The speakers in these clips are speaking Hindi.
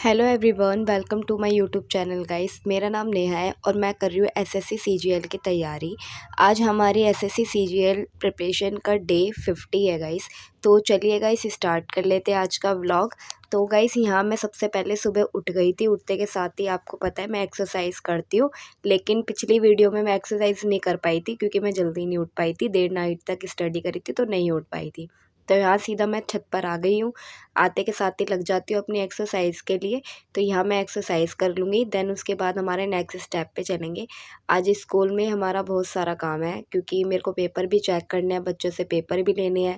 Hello everyone, welcome to my YouTube channel guys. मेरा नाम नेहा है और मैं कर रही हूँ एसएससी सीजीएल की तैयारी। आज हमारी एसएससी सीजीएल प्रिपरेशन का डे 50 है गाइस। तो चलिए गाइस स्टार्ट कर लेते हैं आज का व्लॉग। तो गाइस यहाँ मैं सबसे पहले सुबह उठ गई थी। उठते के साथ ही आपको पता है मैं एक्सरसाइज करती हूँ, लेकिन पिछली वीडियो में मैं एक्सरसाइज नहीं कर पाई थी क्योंकि मैं जल्दी नहीं उठ पाई थी। देर नाइट तक स्टडी करी थी तो नहीं उठ पाई थी। तो यहाँ सीधा मैं छत पर आ गई हूँ। आते के साथ ही लग जाती हूँ अपनी एक्सरसाइज के लिए। तो यहाँ मैं एक्सरसाइज कर लूँगी, देन उसके बाद हमारे नेक्स्ट स्टेप पे चलेंगे। आज स्कूल में हमारा बहुत सारा काम है क्योंकि मेरे को पेपर भी चेक करने हैं, बच्चों से पेपर भी लेने हैं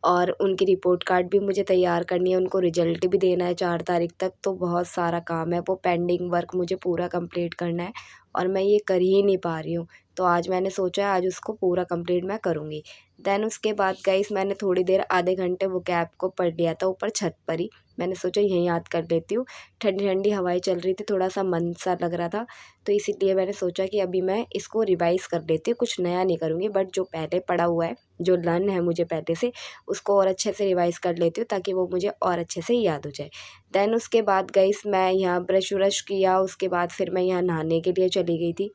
और उनकी रिपोर्ट कार्ड भी मुझे तैयार करनी है, उनको रिजल्ट भी देना है 4 तारीख तक। तो बहुत सारा काम है, वो पेंडिंग वर्क मुझे पूरा कंप्लीट करना है और मैं ये कर ही नहीं पा रही हूँ। तो आज मैंने सोचा है आज उसको पूरा कंप्लीट मैं करूँगी। देन उसके बाद गाइस मैंने थोड़ी देर आधे घंटे वो कैब को पढ़ लिया था ऊपर छत पर ही। मैंने सोचा यहीं याद कर लेती हूँ। ठंडी ठंडी हवाएं चल रही थी, थोड़ा सा मन सा लग रहा था, तो इसीलिए मैंने सोचा कि अभी मैं इसको रिवाइज़ कर लेती हूँ। कुछ नया नहीं करूँगी, बट जो पहले पढ़ा हुआ है, जो लर्न है मुझे पहले से, उसको और अच्छे से रिवाइज़ कर लेती हूँ ताकि वो मुझे और अच्छे से याद हो जाए। देन उसके बाद गाइस मैं यहाँ ब्रश व्रश किया, उसके बाद फिर मैं यहाँ नहाने के लिए चली गई थी।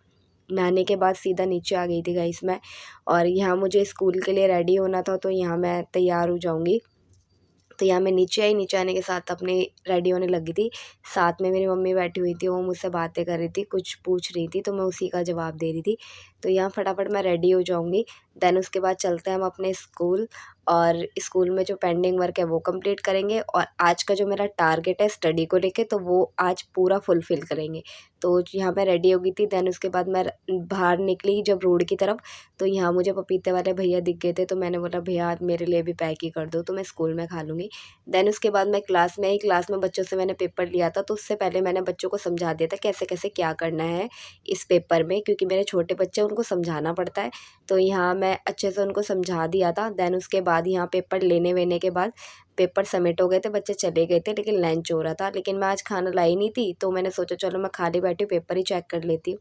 नहाने के बाद सीधा नीचे आ गई थी गाइस मैं, और यहाँ मुझे स्कूल के लिए रेडी होना था, तो यहाँ मैं तैयार हो जाऊँगी। तो यहाँ मैं नीचे आई, नीचे आने के साथ अपनी रेडी होने लगी थी। साथ में मेरी मम्मी बैठी हुई थी, वो मुझसे बातें कर रही थी, कुछ पूछ रही थी, तो मैं उसी का जवाब दे रही थी। तो यहाँ फटाफट मैं रेडी हो जाऊँगी। देन उसके बाद चलते हैं हम अपने स्कूल, और स्कूल में जो पेंडिंग वर्क है वो कंप्लीट करेंगे, और आज का जो मेरा टारगेट है स्टडी को लेके, तो वो आज पूरा फुलफ़िल करेंगे। तो यहाँ मैं रेडी हो गई थी। देन उसके बाद मैं बाहर निकली जब रोड की तरफ, तो यहाँ मुझे पपीते वाले भैया दिख गए थे, तो मैंने बोला भैया आप मेरे लिए भी पैक ही कर दो, तो मैं स्कूल में खा लूँगी। देन उसके बाद मैं क्लास में आई। क्लास में बच्चों से मैंने पेपर लिया था, तो उससे पहले मैंने बच्चों को समझा दिया था कैसे कैसे क्या करना है इस पेपर में, क्योंकि मेरे छोटे बच्चे उनको समझाना पड़ता है। तो यहाँ मैं अच्छे से उनको समझा दिया था। देन उसके बाद यहाँ पेपर लेने वेने के बाद पेपर सबमिट हो गए थे, बच्चे चले गए थे, लेकिन लंच हो रहा था। लेकिन मैं आज खाना लाई नहीं थी, तो मैंने सोचा चलो मैं खाली बैठी हूँ पेपर ही चेक कर लेती हूँ।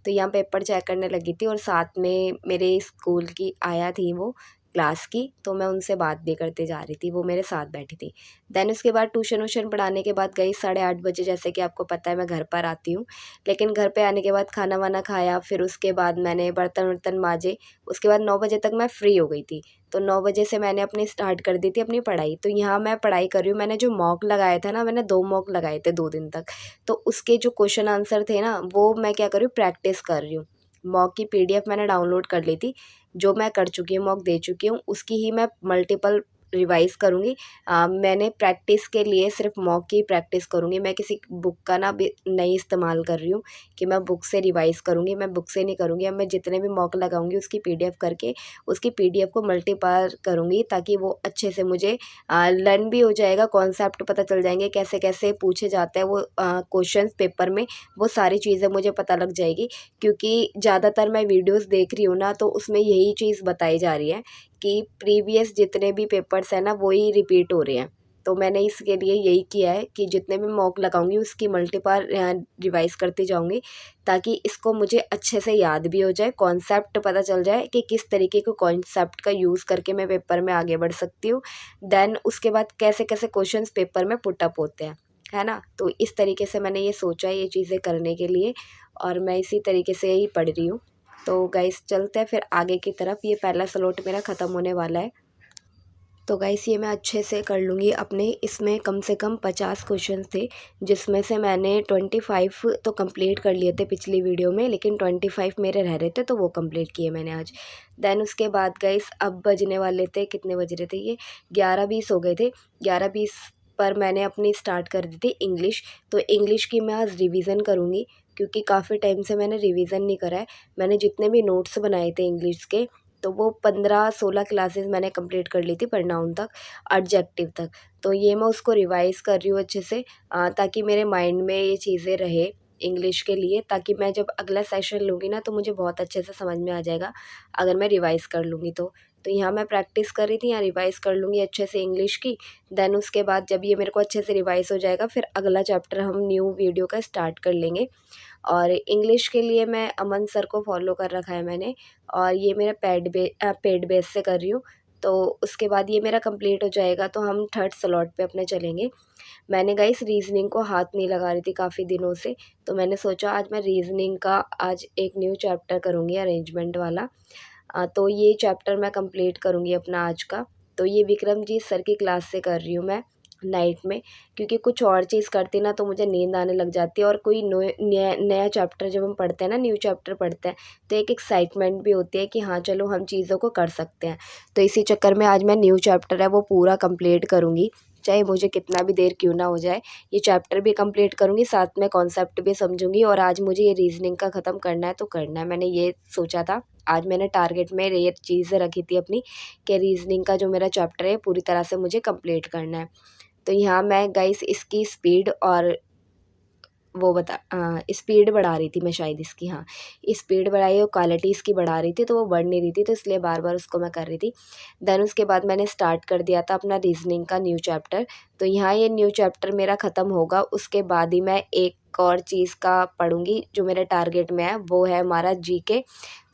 तो यहाँ पेपर चेक करने लगी थी, और साथ में मेरे स्कूल की आया थी वो क्लास की, तो मैं उनसे बात भी करते जा रही थी, वो मेरे साथ बैठी थी। देन उसके बाद ट्यूशन व्यूशन पढ़ाने के बाद गई 8:30 बजे, जैसे कि आपको पता है मैं घर पर आती हूँ। लेकिन घर पे आने के बाद खाना वाना खाया, फिर उसके बाद मैंने बर्तन वर्तन माजे। उसके बाद 9 बजे तक मैं फ्री हो गई थी। तो 9 बजे से मैंने अपनी स्टार्ट कर दी थी अपनी पढ़ाई। तो यहाँ मैं पढ़ाई कर रही हूँ। मैंने जो मॉक लगाया था ना, मैंने 2 मॉक लगाए थे 2 दिन तक। तो उसके जो क्वेश्चन आंसर थे ना, वो मैं क्या कर रही हूँ, प्रैक्टिस कर रही हूँ। मॉक की पीडीएफ मैंने डाउनलोड कर ली थी। जो मैं कर चुकी हूँ, मॉक दे चुकी हूँ, उसकी ही मैं मल्टीपल रिवाइज़ करूँगी। मैंने प्रैक्टिस के लिए सिर्फ मॉक की प्रैक्टिस करूँगी। मैं किसी बुक का ना भी नहीं इस्तेमाल कर रही हूँ कि मैं बुक से रिवाइज़ करूँगी, मैं बुक से नहीं करूँगी। अब मैं जितने भी मॉक लगाऊँगी उसकी पीडीएफ करके उसकी पीडीएफ को मल्टीपल करूँगी, ताकि वो अच्छे से मुझे लर्न भी हो जाएगा, कॉन्सेप्ट पता चल जाएंगे, कैसे कैसे पूछे जाते हैं वो क्वेश्चंस पेपर में, वो सारी चीज़ें मुझे पता लग जाएगी। क्योंकि ज़्यादातर मैं वीडियोस देख रही हूँ ना, तो उसमें यही चीज़ बताई जा रही है कि प्रीवियस जितने भी पेपर्स हैं ना, वही रिपीट हो रहे हैं। तो मैंने इसके लिए यही किया है कि जितने भी मॉक लगाऊंगी उसकी मल्टीपल रिवाइज़ करती जाऊंगी, ताकि इसको मुझे अच्छे से याद भी हो जाए, कॉन्सेप्ट पता चल जाए कि किस तरीके के कॉन्सेप्ट का यूज़ करके मैं पेपर में आगे बढ़ सकती हूँ। देन उसके बाद कैसे कैसे क्वेश्चंस पेपर में पुट अप होते हैं, है ना। तो इस तरीके से मैंने ये सोचा है ये चीज़ें करने के लिए, और मैं इसी तरीके से ही पढ़ रही हूँ। तो गाइस चलते हैं फिर आगे की तरफ। ये पहला स्लॉट मेरा ख़त्म होने वाला है, तो गाइस ये मैं अच्छे से कर लूँगी अपने। इसमें कम से कम 50 क्वेश्चन थे, जिसमें से मैंने 25 तो कंप्लीट कर लिए थे पिछली वीडियो में, लेकिन 25 मेरे रह रहे थे, तो वो कंप्लीट किए मैंने आज। देन उसके बाद गाइस अब बजने वाले थे, कितने बज रहे थे, ये 11:20 हो गए थे। 11:20 पर मैंने अपनी स्टार्ट कर दी थी इंग्लिश। तो इंग्लिश की मैं आज रिवीज़न करूँगी, क्योंकि काफ़ी टाइम से मैंने रिवीज़न नहीं करा है। मैंने जितने भी नोट्स बनाए थे इंग्लिश के, तो वो 15-16 क्लासेस मैंने कंप्लीट कर ली थी, प्रनाउन तक, एडजेक्टिव तक। तो ये मैं उसको रिवाइज़ कर रही हूँ अच्छे से, ताकि मेरे माइंड में ये चीज़ें रहे इंग्लिश के लिए, ताकि मैं जब अगला सेशन लूँगी ना, तो मुझे बहुत अच्छे से समझ में आ जाएगा अगर मैं रिवाइज़ कर लूँगी तो। तो यहाँ मैं प्रैक्टिस कर रही थी, यहाँ रिवाइज़ कर लूँगी अच्छे से इंग्लिश की। देन उसके बाद जब ये मेरे को अच्छे से रिवाइज़ हो जाएगा, फिर अगला चैप्टर हम न्यू वीडियो का स्टार्ट कर लेंगे। और इंग्लिश के लिए मैं अमन सर को फॉलो कर रखा है मैंने, और ये मेरा पेड बेस से कर रही हूँ। तो उसके बाद ये मेरा कंप्लीट हो जाएगा तो हम थर्ड स्लॉट पे अपने चलेंगे। मैंने गाइस रीज़निंग को हाथ नहीं लगा रही थी काफ़ी दिनों से, तो मैंने सोचा आज मैं रीज़निंग का आज एक न्यू चैप्टर करूँगी अरेंजमेंट वाला। तो ये चैप्टर मैं कंप्लीट करूँगी अपना आज का। तो ये विक्रमजीत सर की क्लास से कर रही हूँ मैं नाइट में, क्योंकि कुछ और चीज़ करती ना तो मुझे नींद आने लग जाती है। और कोई नया नया चैप्टर जब हम पढ़ते हैं ना, न्यू चैप्टर पढ़ते हैं, तो एक एक्साइटमेंट भी होती है कि हाँ चलो हम चीज़ों को कर सकते हैं। तो इसी चक्कर में आज मैं न्यू चैप्टर है वो पूरा कंप्लीट करूँगी, चाहे मुझे कितना भी देर क्यों ना हो जाए। ये चैप्टर भी कंप्लीट करूँगी, साथ में कॉन्सेप्ट भी समझूंगी। और आज मुझे ये रीजनिंग का ख़त्म करना है तो करना है, मैंने ये सोचा था। आज मैंने टारगेट में ये चीज़ें रखी थी अपनी कि रीजनिंग का जो मेरा चैप्टर है पूरी तरह से मुझे कंप्लीट करना है। तो यहाँ मैं गाइस इसकी स्पीड और वो स्पीड बढ़ा रही थी मैं शायद इसकी, हाँ स्पीड बढ़ाई और क्वालिटी इसकी बढ़ा रही थी, तो वो बढ़ नहीं रही थी, तो इसलिए बार बार उसको मैं कर रही थी। देन उसके बाद मैंने स्टार्ट कर दिया था अपना रीजनिंग का न्यू चैप्टर। तो यहाँ ये न्यू चैप्टर मेरा ख़त्म होगा, उसके बाद ही मैं एक और चीज़ का पढ़ूंगी जो मेरे टारगेट में है, वो है हमारा जीके।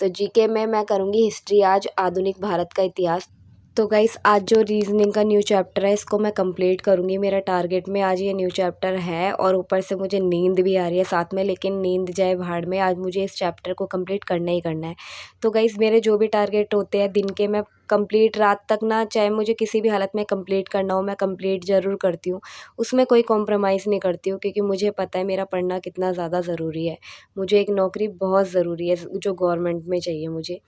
तो जीके में मैं करूँगी हिस्ट्री, आज आधुनिक भारत का इतिहास। तो गाइस आज जो रीजनिंग का न्यू चैप्टर है इसको मैं कंप्लीट करूँगी, मेरा टारगेट में आज ये न्यू चैप्टर है। और ऊपर से मुझे नींद भी आ रही है साथ में, लेकिन नींद जाए भाड़ में, आज मुझे इस चैप्टर को कंप्लीट करना ही करना है। तो गाइस मेरे जो भी टारगेट होते हैं दिन के, मैं कंप्लीट रात तक ना, चाहे मुझे किसी भी हालत में कंप्लीट करना हो, मैं कंप्लीट ज़रूर करती हूँ। उसमें कोई कॉम्प्रोमाइज़ नहीं करती हूँ, क्योंकि मुझे पता है मेरा पढ़ना कितना ज़्यादा ज़रूरी है। मुझे एक नौकरी बहुत ज़रूरी है जो गवर्नमेंट में चाहिए मुझे।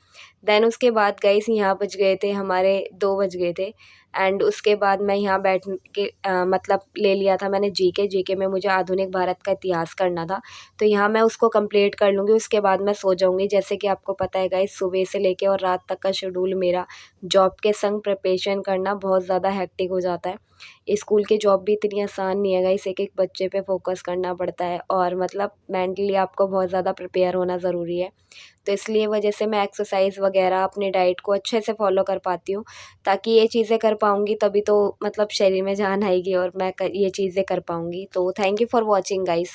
देन उसके बाद गाइस यहाँ बज गए थे हमारे 2 बज गए थे। एंड उसके बाद मैं यहाँ बैठ के मतलब ले लिया था मैंने जीके में मुझे आधुनिक भारत का इतिहास करना था। तो यहाँ मैं उसको कंप्लीट कर लूँगी, उसके बाद मैं सो जाऊँगी। जैसे कि आपको पता है गाइस, सुबह से लेके और रात तक का शेड्यूल मेरा जॉब के संग प्रिपरेशन करना बहुत ज़्यादा हेक्टिक हो जाता है। स्कूल की जॉब भी इतनी आसान नहीं है गाइस, एक एक बच्चे पे फोकस करना पड़ता है, और मतलब मेंटली आपको बहुत ज़्यादा प्रिपेयर होना ज़रूरी है। तो इसलिए वजह से मैं एक्सरसाइज वगैरह अपनी डाइट को अच्छे से फॉलो कर पाती हूँ, ताकि ये चीज़ें कर पाऊँगी तभी तो मतलब शरीर में जान आएगी और मैं ये चीज़ें कर पाऊँगी। तो thank you for watching guys.